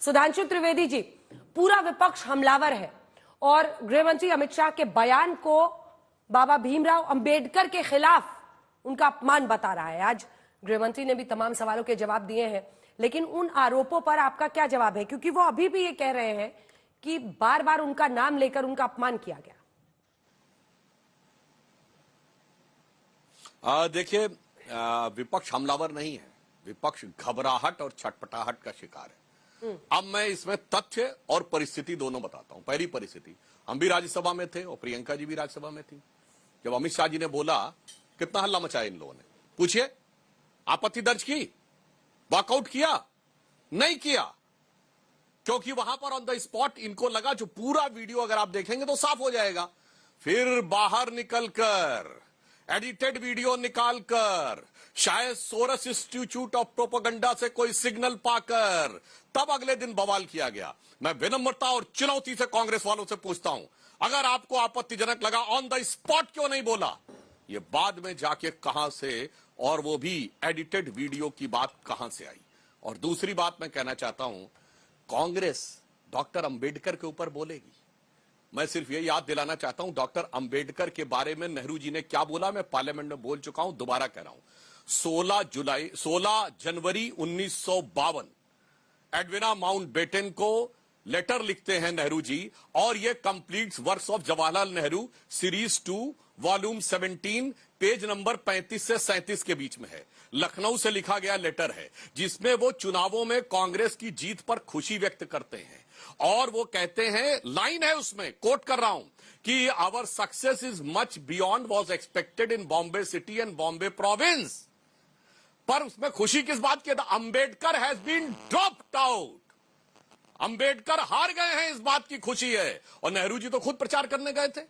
सुधांशु त्रिवेदी जी, पूरा विपक्ष हमलावर है और गृहमंत्री अमित शाह के बयान को बाबा भीमराव अंबेडकर के खिलाफ उनका अपमान बता रहा है। आज गृहमंत्री ने भी तमाम सवालों के जवाब दिए हैं, लेकिन उन आरोपों पर आपका क्या जवाब है? क्योंकि वो अभी भी ये कह रहे हैं कि बार बार उनका नाम लेकर उनका अपमान किया गया। देखिए, विपक्ष हमलावर नहीं है, विपक्ष घबराहट और छटपटाहट का शिकार है। अब मैं इसमें तथ्य और परिस्थिति दोनों बताता हूं। पहली परिस्थिति, हम भी राज्यसभा में थे और प्रियंका जी भी राज्यसभा में थी। जब अमित शाह जी ने बोला, कितना हल्ला मचाया इन लोगों ने, पूछिए, आपत्ति दर्ज की, वॉकआउट किया? नहीं किया, क्योंकि वहां पर ऑन द स्पॉट इनको लगा, जो पूरा वीडियो अगर आप देखेंगे तो साफ हो जाएगा। फिर बाहर निकलकर एडिटेड वीडियो निकालकर, शायद सोरस इंस्टीट्यूट ऑफ प्रोपेगेंडा से कोई सिग्नल पाकर, तब अगले दिन बवाल किया गया। मैं विनम्रता और चुनौती से कांग्रेस वालों से पूछता हूं, अगर आपको आपत्तिजनक लगा, ऑन द स्पॉट क्यों नहीं बोला? ये बाद में जाके कहां से, और वो भी एडिटेड वीडियो की बात कहां से आई? और दूसरी बात मैं कहना चाहता हूं, कांग्रेस डॉक्टर अंबेडकर के ऊपर बोलेगी। मैं सिर्फ ये याद दिलाना चाहता हूं, डॉक्टर अंबेडकर के बारे में नेहरू जी ने क्या बोला, मैं पार्लियामेंट में बोल चुका हूं, दोबारा कह रहा हूं। 16 जनवरी 1952 एडविना माउंटबेटन को लेटर लिखते हैं नेहरू जी, और ये completes works of Jawaharlal Nehru series 2 volume 17 page number 35 से 37 के बीच में है। लखनऊ से लिखा गया लेटर है, जिसमें वो चुनावों में कांग्रेस की जीत पर खुशी व्यक्त करते हैं। और वो कहते हैं, लाइन है उसमें, कोट कर रहा हूं, कि our success is much beyond was expected in Bombay city and Bombay province. पर उसमें खुशी किस बात की? Ambedkar has been dropped out. Ambedkar हार गए हैं, इस बात की खुशी है। और नेहरू जी तो खुद प्रचार करने गए थे,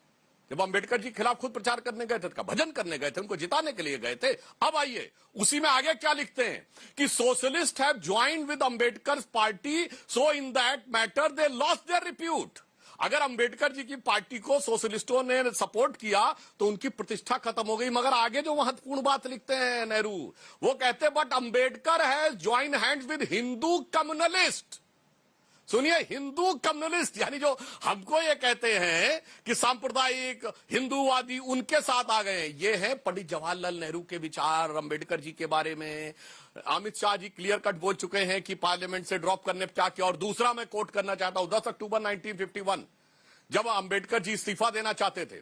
जब अंबेडकर जी के खिलाफ खुद प्रचार करने गए थे, उनका भजन करने गए थे, उनको जिताने के लिए गए थे। अब आइए, उसी में आगे क्या लिखते हैं कि socialist have joined with Ambedkar party, so in that matter they lost their repute. अगर अंबेडकर जी की पार्टी को सोशलिस्टों ने सपोर्ट किया तो उनकी प्रतिष्ठा खत्म हो गई। मगर आगे जो महत्वपूर्ण बात लिखते हैं नेहरू, वो कहते हैं, but Ambedkar has join hands with Hindu communalist. सुनिए, हिंदू कम्युनिस्ट, यानी जो हमको ये कहते हैं कि सांप्रदायिक हिंदूवादी, उनके साथ आ गए। ये है पंडित जवाहरलाल नेहरू के विचार अंबेडकर जी के बारे में। अमित शाह जी क्लियर कट बोल चुके हैं कि पार्लियामेंट से ड्रॉप करने पर क्या किया। और दूसरा मैं कोट करना चाहता हूं, 10 अक्टूबर 1951 जब अंबेडकर जी इस्तीफा देना चाहते थे,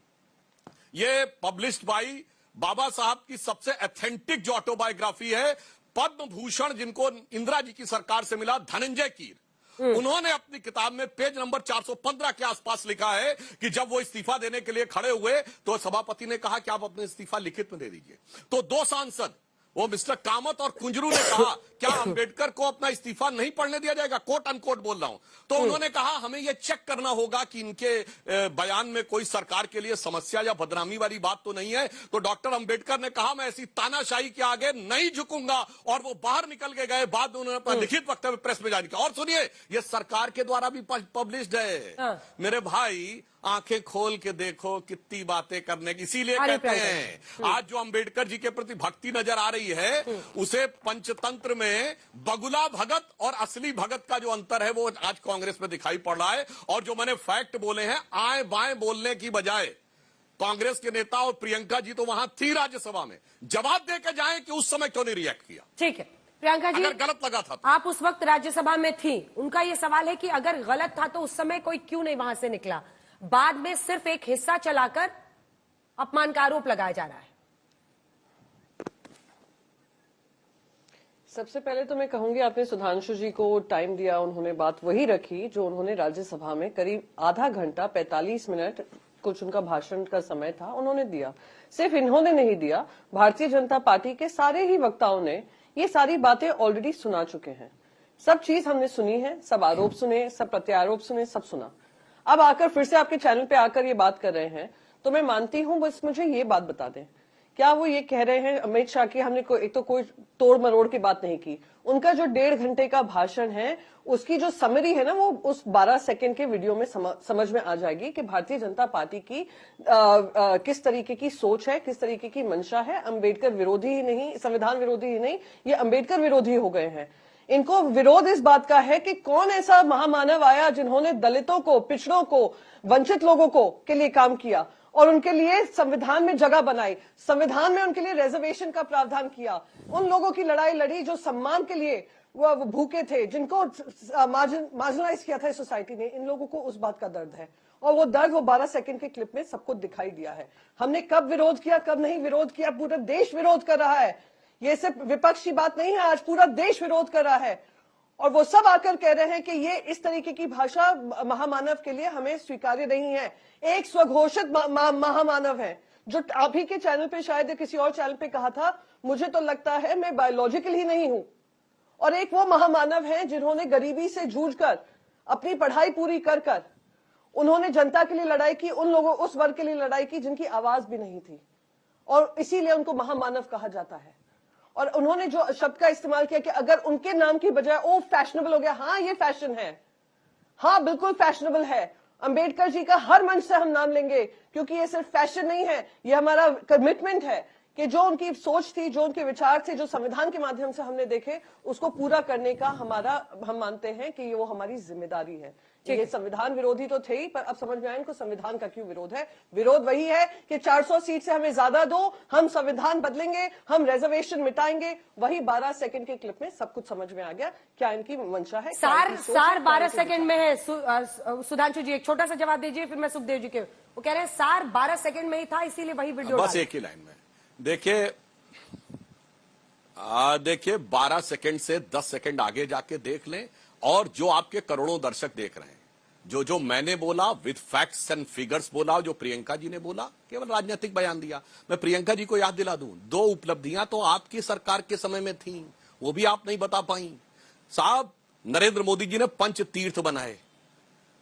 ये पब्लिश्ड बाई बाबा साहब की सबसे ऑथेंटिक जो ऑटोबायोग्राफी है, पद्म भूषण जिनको इंदिरा जी की सरकार से मिला, धनंजय कीर, उन्होंने अपनी किताब में पेज नंबर 415 के आसपास लिखा है कि जब वो इस्तीफा देने के लिए खड़े हुए तो सभापति ने कहा कि आप अपने इस्तीफा लिखित में दे दीजिए। तो 2 सांसद, वो मिस्टर कामत और कुंजरू ने कहा, क्या अंबेडकर को अपना इस्तीफा नहीं पढ़ने दिया जाएगा? कोट अनकोट बोल रहा हूं। तो उन्होंने कहा, हमें यह चेक करना होगा कि इनके बयान में कोई सरकार के लिए समस्या या बदनामी वाली बात तो नहीं है। तो डॉक्टर अंबेडकर ने कहा, मैं ऐसी तानाशाही के आगे नहीं झुकूंगा, और वो बाहर निकल के गए। बाद में उन्होंने अपना लिखित वक्तव्य प्रेस में जारी किया। और सुनिए, ये सरकार के द्वारा भी पब्लिश्ड है। मेरे भाई, आंखें खोल के देखो, कितनी बातें करने की। इसीलिए कहते हैं, आज जो अंबेडकर जी के प्रति भक्ति नजर आ रही है, उसे पंचतंत्र में बगुला भगत और असली भगत का जो अंतर है, वो आज कांग्रेस में दिखाई पड़ रहा है। और जो मैंने फैक्ट बोले हैं, आए बाएं बोलने की बजाय कांग्रेस के नेता और प्रियंका जी तो वहां थी राज्यसभा में, जवाब देकर जाए कि उस समय क्यों नहीं रिएक्ट किया। ठीक है प्रियंका जी, अगर गलत लगा था तो। आप उस वक्त राज्यसभा में थी, उनका ये सवाल है कि अगर गलत था तो उस समय कोई क्यों नहीं वहां से निकला? बाद में सिर्फ एक हिस्सा चलाकर अपमान का आरोप लगाया जा रहा है। सबसे पहले तो मैं कहूंगी, आपने सुधांशु जी को टाइम दिया, उन्होंने बात वही रखी जो उन्होंने राज्यसभा में करीब आधा घंटा 45 मिनट कुछ उनका भाषण का समय था, उन्होंने दिया। सिर्फ इन्होंने नहीं दिया, भारतीय जनता पार्टी के सारे ही वक्ताओं ने ये सारी बातें ऑलरेडी सुना चुके हैं। सब चीज हमने सुनी है, सब आरोप सुने, सब प्रत्यारोप सुने, सब सुना। अब आकर फिर से आपके चैनल पे आकर ये बात कर रहे हैं, तो मैं मानती हूं, बस मुझे ये बात बता दें, क्या वो ये कह रहे हैं अमित शाह की हमने एक तो कोई तोड़ मरोड़ की बात नहीं की। उनका जो 1.5 घंटे का भाषण है, उसकी जो समरी है ना, वो उस 12 सेकंड के वीडियो में समझ में आ जाएगी कि भारतीय जनता पार्टी की किस तरीके की सोच है, किस तरीके की मंशा है। अंबेडकर विरोधी ही नहीं, संविधान विरोधी ही नहीं, ये अंबेडकर विरोधी हो गए हैं। इनको विरोध इस बात का है कि कौन ऐसा महामानव आया जिन्होंने दलितों को, पिछड़ों को, वंचित लोगों को के लिए काम किया और उनके लिए संविधान में जगह बनाई, संविधान में उनके लिए रिजर्वेशन का प्रावधान किया, उन लोगों की लड़ाई लड़ी जो सम्मान के लिए वो भूखे थे, जिनको मार्जिनलाइज किया था इस सोसाइटी ने। इन लोगों को उस बात का दर्द है और वो दर्द वो 12 सेकंड के क्लिप में सबको दिखाई दिया है। हमने कब विरोध किया, कब नहीं विरोध किया, पूरा देश विरोध कर रहा है। ये सिर्फ विपक्ष की बात नहीं है, आज पूरा देश विरोध कर रहा है और वो सब आकर कह रहे हैं कि ये इस तरीके की भाषा महामानव के लिए हमें स्वीकार्य नहीं है। एक स्वघोषित महामानव है जो आप ही के चैनल पे, शायद किसी और चैनल पे कहा था, मुझे तो लगता है मैं बायोलॉजिकल ही नहीं हूं। और एक वो महामानव है जिन्होंने गरीबी से जूझकर अपनी पढ़ाई पूरी कर उन्होंने जनता के लिए लड़ाई की, उन लोगों, उस वर्ग के लिए लड़ाई की जिनकी आवाज भी नहीं थी और इसीलिए उनको महामानव कहा जाता है। और उन्होंने जो शब्द का इस्तेमाल किया कि अगर उनके नाम की बजाय ओ फैशनेबल हो गया, हाँ ये फैशन है, हाँ बिल्कुल फैशनेबल है। अंबेडकर जी का हर मंच से हम नाम लेंगे क्योंकि ये सिर्फ फैशन नहीं है, ये हमारा कमिटमेंट है कि जो उनकी सोच थी, जो उनके विचार थे, जो संविधान के माध्यम से हमने देखे, उसको पूरा करने का हम मानते हैं कि ये वो हमारी जिम्मेदारी है। ये संविधान विरोधी तो थे ही, पर अब समझ में आया इनको संविधान का क्यों विरोध है। विरोध वही है कि 400 सीट से हमें ज्यादा दो, हम संविधान बदलेंगे, हम रिजर्वेशन मिटाएंगे। वही 12 सेकंड के क्लिप में सब कुछ समझ में आ गया क्या इनकी मंशा है। सार 12 सेकंड में है। सुधांशु जी एक छोटा सा जवाब दीजिए, फिर मैं सुखदेव जी के। वो कह रहे हैं सार 12 सेकंड में ही था, इसीलिए वही वीडियो बस एक ही लाइन में। देखिए 12 सेकंड से 10 सेकंड आगे जाके देख लें और जो आपके करोड़ों दर्शक देख रहे हैं, जो मैंने बोला विद फैक्ट्स एंड फिगर्स बोला, जो प्रियंका जी ने बोला केवल राजनीतिक बयान दिया। मैं प्रियंका जी को याद दिला दूं, 2 उपलब्धियां तो आपकी सरकार के समय में थी, वो भी आप नहीं बता पाई। साहब नरेंद्र मोदी जी ने पंच तीर्थ बनाए।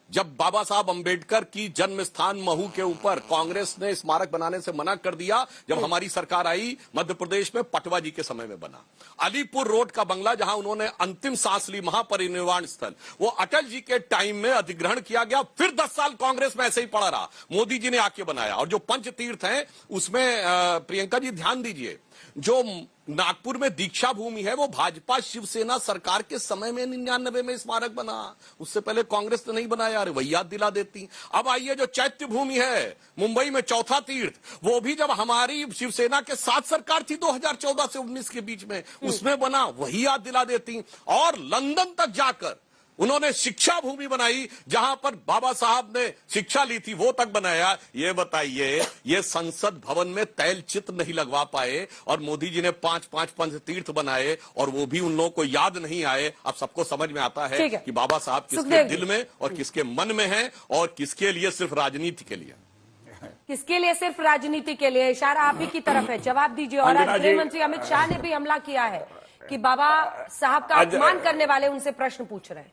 जब बाबा साहब अंबेडकर की जन्म स्थान महू के ऊपर कांग्रेस ने स्मारक बनाने से मना कर दिया, जब हमारी सरकार आई मध्य प्रदेश में पटवा जी के समय में बना। अलीपुर रोड का बंगला जहां उन्होंने अंतिम सांस ली, महापरिनिर्वाण स्थल, वो अटल जी के टाइम में अधिग्रहण किया गया। फिर 10 साल कांग्रेस में ऐसे ही पड़ा रहा, मोदी जी ने आके बनाया। और जो पंच तीर्थ हैं उसमें प्रियंका जी ध्यान दीजिए, जो नागपुर में दीक्षा भूमि है वो भाजपा शिवसेना सरकार के समय में 99 में स्मारक बना, उससे पहले कांग्रेस ने नहीं बनाया। अरे वही याद दिला देती। अब आइए जो चैत्य भूमि है मुंबई में, चौथा तीर्थ, वो भी जब हमारी शिवसेना के साथ सरकार थी 2014 से 19 के बीच में, उसमें बना, वही याद दिला देती। और लंदन तक जाकर उन्होंने शिक्षा भूमि बनाई, जहां पर बाबा साहब ने शिक्षा ली थी, वो तक बनाया। ये बताइए, ये संसद भवन में तैल चित्र नहीं लगवा पाए और मोदी जी ने 5-5 पंच तीर्थ बनाए और वो भी उन लोगों को याद नहीं आए। अब सबको समझ में आता है कि बाबा साहब किसके दिल में और किसके मन में है और किसके लिए सिर्फ राजनीति के लिए, किसके लिए सिर्फ राजनीति के लिए। इशारा आप ही की तरफ है, जवाब दीजिए। और आज गृह मंत्री अमित शाह ने भी हमला किया है कि बाबा साहब का अपमान करने वाले उनसे प्रश्न पूछ रहे हैं।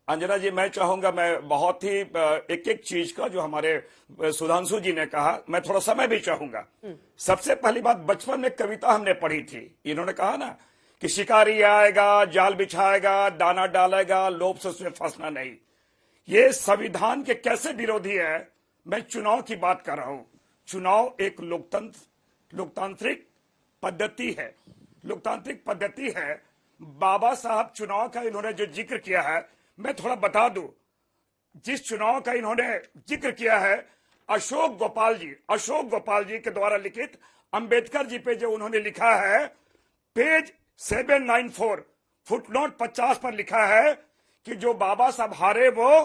अंजना जी मैं चाहूंगा, मैं बहुत ही एक एक चीज का जो हमारे सुधांशु जी ने कहा, मैं थोड़ा समय भी चाहूंगा। सबसे पहली बात, बचपन में कविता हमने पढ़ी थी, इन्होंने कहा ना कि शिकारी आएगा, जाल बिछाएगा, दाना डालेगा, लोभ से उसमें फंसना नहीं। ये संविधान के कैसे विरोधी है। मैं चुनाव की बात कर रहा हूं। चुनाव एक लोकतांत्रिक पद्धति है, लोकतांत्रिक पद्धति है। बाबा साहब चुनाव का इन्होंने जो जिक्र किया है, मैं थोड़ा बता दूं, जिस चुनाव का इन्होंने जिक्र किया है, अशोक गोपाल जी के द्वारा लिखित अंबेडकर जी पे जो उन्होंने लिखा है, पेज 794 फुटनोट 50 पर लिखा है कि जो बाबा साहब हारे वो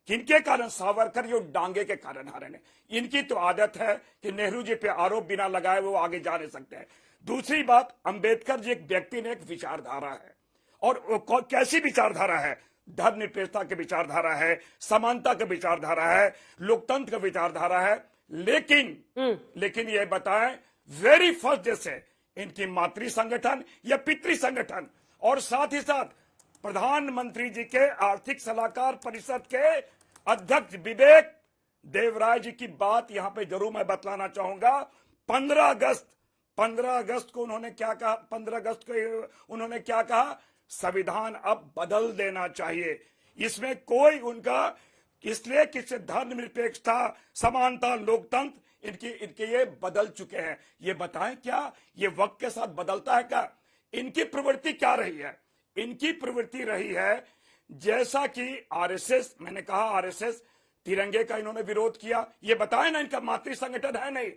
किनके कारण, सावरकर जो डांगे के कारण हारे ने। इनकी तो आदत है कि नेहरू जी पे आरोप बिना लगाए वो आगे जा नहीं सकते हैं। दूसरी बात, अंबेडकर जी एक व्यक्ति ने एक विचारधारा है, और कैसी विचारधारा है, धर्मनिरपेक्षता की विचारधारा है, समानता की विचारधारा है, लोकतंत्र की विचारधारा है। लेकिन ये बताएं, वेरी फर्स्ट डे से इनकी मातृ संगठन या पितृ संगठन और साथ ही साथ प्रधानमंत्री जी के आर्थिक सलाहकार परिषद के अध्यक्ष विवेक देवराय जी की बात यहां पे जरूर मैं बतलाना चाहूंगा। 15 अगस्त को उन्होंने क्या कहा, 15 अगस्त को उन्होंने क्या कहा, संविधान अब बदल देना चाहिए। इसमें कोई उनका, इसलिए कि धर्मनिरपेक्षता, समानता, लोकतंत्र, इनके ये बदल चुके हैं। ये बताएं क्या ये वक्त के साथ बदलता है क्या? इनकी प्रवृत्ति क्या रही है? इनकी प्रवृत्ति रही है जैसा कि आरएसएस, मैंने कहा आरएसएस तिरंगे का इन्होंने विरोध किया। ये बताएं ना, इनका मातृ संगठन है नहीं,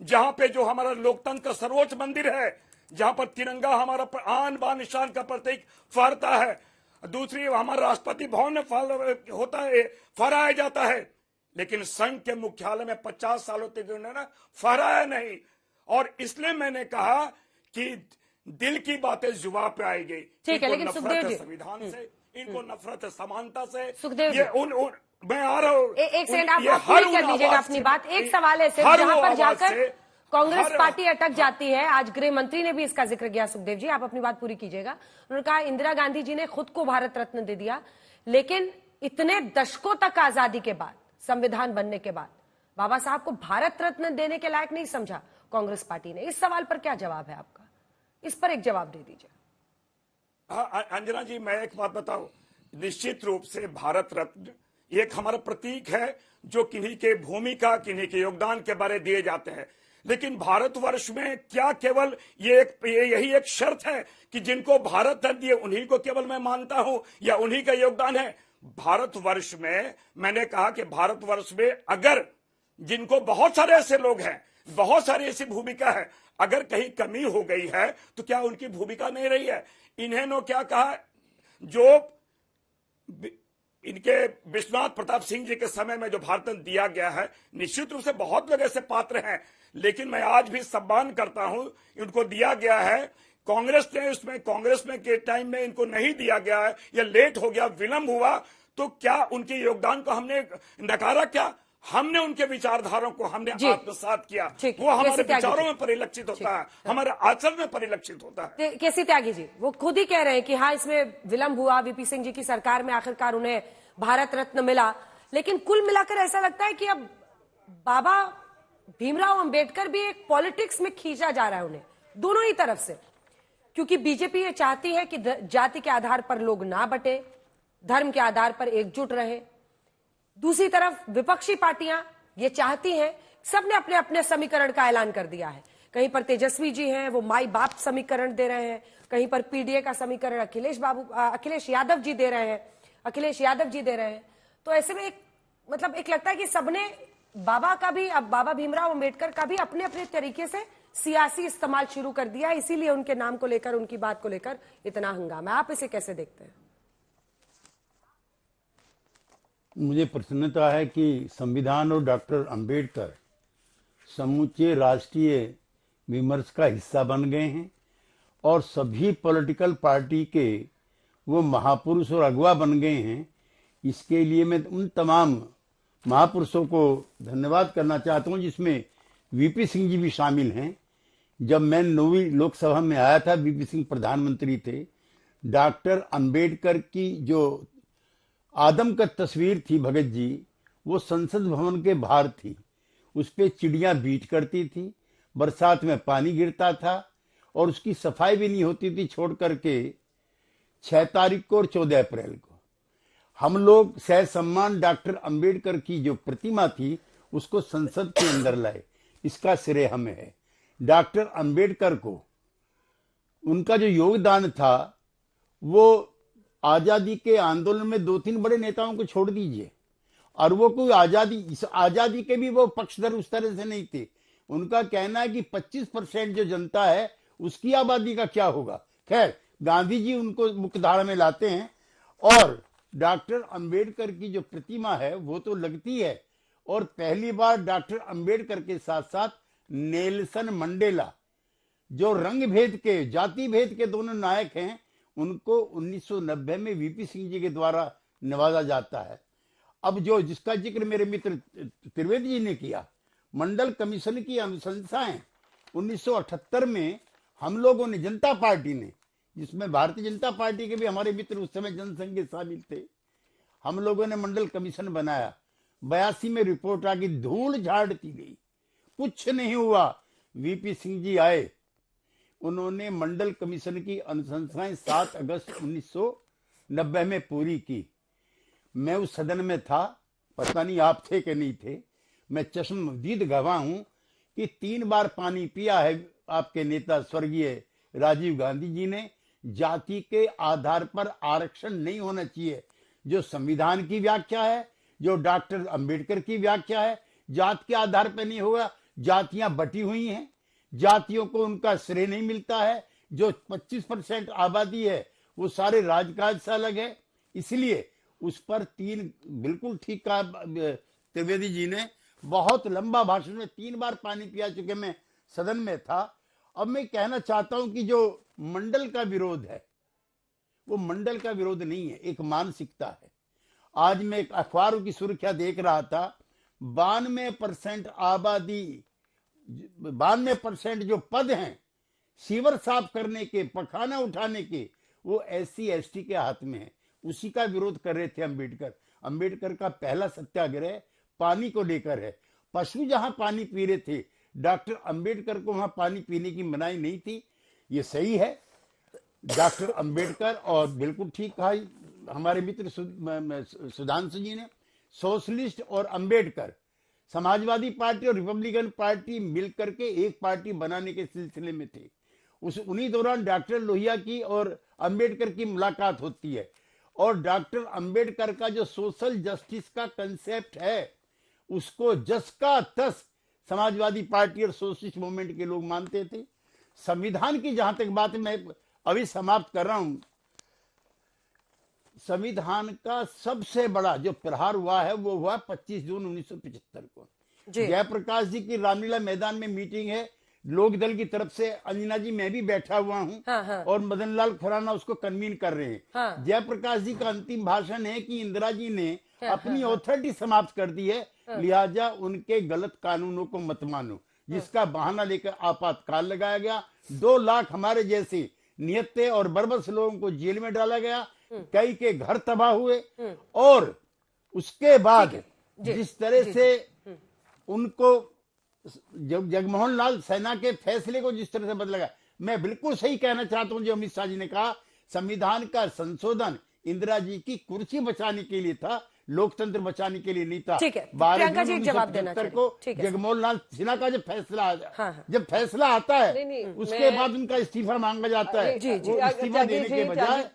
जहां पे जो हमारा लोकतंत्र का सर्वोच्च मंदिर है, जहां पर तिरंगा हमारा आन बान निशान का प्रतीक फहरता है, दूसरी हमारा राष्ट्रपति भवन में होता है, फहराया जाता है, लेकिन संघ के मुख्यालय में 50 सालों तक उन्होंने फहराया नहीं। और इसलिए मैंने कहा कि दिल की बातें जुबान पे आएगी। ठीक है, लेकिन सुखदेव जी, संविधान से इनको नफरत है समानता से। सुखदेव ये उन मैं आ रहा हूँ, एक सेकंड आप पूरी कर लीजिएगा अपनी बात। एक सवाल है सिर्फ, जहां पर जाकर कांग्रेस पार्टी अटक जाती है, आज गृह मंत्री ने भी इसका जिक्र किया। सुखदेव जी, आप अपनी बात पूरी कीजिएगा। उन्होंने कहा इंदिरा गांधी जी ने खुद को भारत रत्न दे दिया, लेकिन इतने दशकों तक आजादी के बाद, संविधान बनने के बाद, बाबा साहब को भारत रत्न देने के लायक नहीं समझा कांग्रेस पार्टी ने। इस सवाल पर क्या जवाब है आपका? इस पर एक जवाब दे दीजिए। हाँ अंजना जी, मैं एक बात बताऊं, निश्चित रूप से भारत रत्न एक हमारा प्रतीक है जो किन्हीं के भूमिका, किन्हीं के योगदान के बारे दिए जाते हैं। लेकिन भारतवर्ष में क्या केवल यही एक शर्त है कि जिनको भारत रत्न दिए उन्हीं को केवल मैं मानता हूं या उन्हीं का योगदान है? भारतवर्ष में मैंने कहा कि भारतवर्ष में अगर जिनको बहुत सारे ऐसे लोग हैं, बहुत सारी ऐसी भूमिका है, अगर कहीं कमी हो गई है तो क्या उनकी भूमिका नहीं रही है? इन्होंने क्या कहा, जो इनके विश्वनाथ प्रताप सिंह जी के समय में जो भारत रत्न दिया गया है, निश्चित रूप से बहुत लोग ऐसे पात्र हैं, लेकिन मैं आज भी सम्मान करता हूं, इनको दिया गया है। कांग्रेस ने उसमें, कांग्रेस में के टाइम में इनको नहीं दिया गया है या लेट हो गया, विलंब हुआ, तो क्या उनके योगदान को हमने नकारा? क्या हमने उनके विचारधारों को हमने आत्मसात किया? वो हमारे विचारों में परिलक्षित होता है, हमारे आचरण में परिलक्षित होता है। केसी त्यागी जी वो खुद ही कह रहे हैं कि हाँ, इसमें विलंब हुआ, वीपी सिंह जी की सरकार में आखिरकार उन्हें भारत रत्न मिला, लेकिन कुल मिलाकर ऐसा लगता है कि अब बाबा भीमराव अंबेडकर भी एक पॉलिटिक्स में खींचा जा रहा है उन्हें, दोनों ही तरफ से, क्योंकि बीजेपी ये चाहती है कि जाति के आधार पर लोग ना बटे, धर्म के आधार पर एकजुट रहे। दूसरी तरफ विपक्षी पार्टियां ये चाहती हैं, सबने अपने अपने समीकरण का ऐलान कर दिया है। कहीं पर तेजस्वी जी हैं, वो माई बाप समीकरण दे रहे हैं, कहीं पर पीडीए का समीकरण अखिलेश यादव जी दे रहे हैं। तो ऐसे में एक लगता है कि सबने बाबा का भी, अब बाबा भीमराव अंबेडकर का भी अपने अपने तरीके से सियासी इस्तेमाल शुरू कर दिया, इसीलिए उनके नाम को लेकर, उनकी बात को लेकर इतना हंगामा। आप इसे कैसे देखते हैं? मुझे प्रसन्नता है कि संविधान और डॉक्टर अंबेडकर समूचे राष्ट्रीय विमर्श का हिस्सा बन गए हैं और सभी पॉलिटिकल पार्टी के वो महापुरुष और अगुवा बन गए हैं। इसके लिए मैं उन तमाम महापुरुषों को धन्यवाद करना चाहता हूं, जिसमें वीपी सिंह जी भी शामिल हैं। जब मैं 9वीं लोकसभा में आया था, वीपी सिंह प्रधानमंत्री थे। डॉक्टर अंबेडकर की जो आदमकद तस्वीर थी भगत जी, वो संसद भवन के बाहर थी। उस पे चिड़ियां बीट करती थी, बरसात में पानी गिरता था और उसकी सफाई भी नहीं होती थी, छोड़ करके 6 तारीख को और 14 अप्रैल को हम लोग सह सम्मान डॉक्टर अंबेडकर की जो प्रतिमा थी उसको संसद के अंदर लाए। इसका श्रेय हमें है। डॉक्टर अंबेडकर को उनका जो योगदान था, वो आजादी के आंदोलन में 2-3 बड़े नेताओं को छोड़ दीजिए, और वो कोई आजादी के भी वो पक्षधर उस तरह से नहीं थे। उनका कहना है कि 25% जो जनता है उसकी आबादी का क्या होगा। खैर, गांधी जी उनको मुख्यधारा में लाते हैं और डॉक्टर अंबेडकर की जो प्रतिमा है वो तो लगती है। और पहली बार डॉक्टर अंबेडकर के साथ साथ नेल्सन मंडेला, जो रंग भेद के, जाति भेद के दोनों नायक हैं, उनको 1990 में वीपी सिंह जी के द्वारा नवाजा जाता है। अब जो जिसका जिक्र मेरे मित्र त्रिवेदी जी ने किया, मंडल कमीशन की अनुशंसाएं 1978 में हम लोगों ने, जनता पार्टी ने, जिसमें भारतीय जनता पार्टी के भी हमारे मित्र उस समय जनसंघ के शामिल थे, हम लोगों ने मंडल कमीशन बनाया। 82 में रिपोर्ट आ गई, धूल झाड़ दी गई, कुछ नहीं हुआ। वीपी सिंह जी आए, उन्होंने मंडल कमीशन की अनुशंसाएं 7 अगस्त 1990 में पूरी की। मैं उस सदन में था, पता नहीं आप थे कि नहीं थे, मैं चश्मदीद गवाह हूं कि 3 बार पानी पिया है आपके नेता स्वर्गीय राजीव गांधी जी ने। जाति के आधार पर आरक्षण नहीं होना चाहिए। जो संविधान की व्याख्या है, जो डॉक्टर अंबेडकर की व्याख्या है, जात के आधार पर नहीं होगा। जातियां बटी हुई हैं, जातियों को उनका श्रेय नहीं मिलता है। जो 25% आबादी है वो सारे राजकाज से अलग है। इसलिए उस पर बिल्कुल ठीक कहा त्रिवेदी जी ने, बहुत लंबा भाषण में 3 बार पानी पिया चुके, मैं सदन में था। अब मैं कहना चाहता हूं कि जो मंडल का विरोध है वो मंडल का विरोध नहीं है, एक मानसिकता है। आज मैं एक अखबारों की सुर्खियां देख रहा था, 92% आबादी, 92% जो पद हैं सीवर साफ करने के, पखाना उठाने के, वो SC/ST के हाथ में है। उसी का विरोध कर रहे थे अंबेडकर। अंबेडकर का पहला सत्याग्रह पानी को लेकर है। पशु जहां पानी पी रहे थे, डॉक्टर अंबेडकर को वहां पानी पीने की मनाही नहीं थी। ये सही है डॉक्टर अंबेडकर, और बिल्कुल ठीक कहा हमारे मित्र सुधांशु जी ने। सोशलिस्ट और अंबेडकर, समाजवादी पार्टी और रिपब्लिकन पार्टी मिलकर के एक पार्टी बनाने के सिलसिले में थे। उन्हीं दौरान डॉक्टर लोहिया की और अंबेडकर की मुलाकात होती है, और डॉक्टर अंबेडकर का जो सोशल जस्टिस का कंसेप्ट है उसको जस का तस समाजवादी पार्टी और सोशलिस्ट मूवमेंट के लोग मानते थे। संविधान की जहां तक बात मैं अभी समाप्त कर रहा हूं, संविधान का सबसे बड़ा जो प्रहार हुआ है वो हुआ 25 जून 1975 को। जयप्रकाश जी की रामलीला मैदान में मीटिंग है, लोकदल की तरफ से अंजना जी मैं भी बैठा हुआ हूं, और मदन लाल खुराना उसको कन्वीन कर रहे हैं। जयप्रकाश जी का अंतिम भाषण है कि इंदिरा जी ने अपनी ऑथोरिटी समाप्त कर दी है, लिहाजा उनके गलत कानूनों को मत मानो, जिसका बहाना लेकर आपातकाल लगाया गया। 2 लाख हमारे जैसे निहत्थे और बर्बस लोगों को जेल में डाला गया, कई के घर तबाह हुए, और उसके बाद जिस तरह से उनको जगमोहन लाल सैना के फैसले को जिस तरह से बदला गया, मैं बिल्कुल सही कहना चाहता हूं जो अमित शाह जी ने कहा, संविधान का संशोधन इंदिरा जी की कुर्सी बचाने के लिए था, लोकतंत्र बचाने के लिए नहीं था। ठीक है, प्रियंका जी एक जवाब देना को जगमोहन लाल सिन्हा का जब फैसला आता है, उसके बाद उनका इस्तीफा मांगा जाता है। इस्तीफा देने के बजाय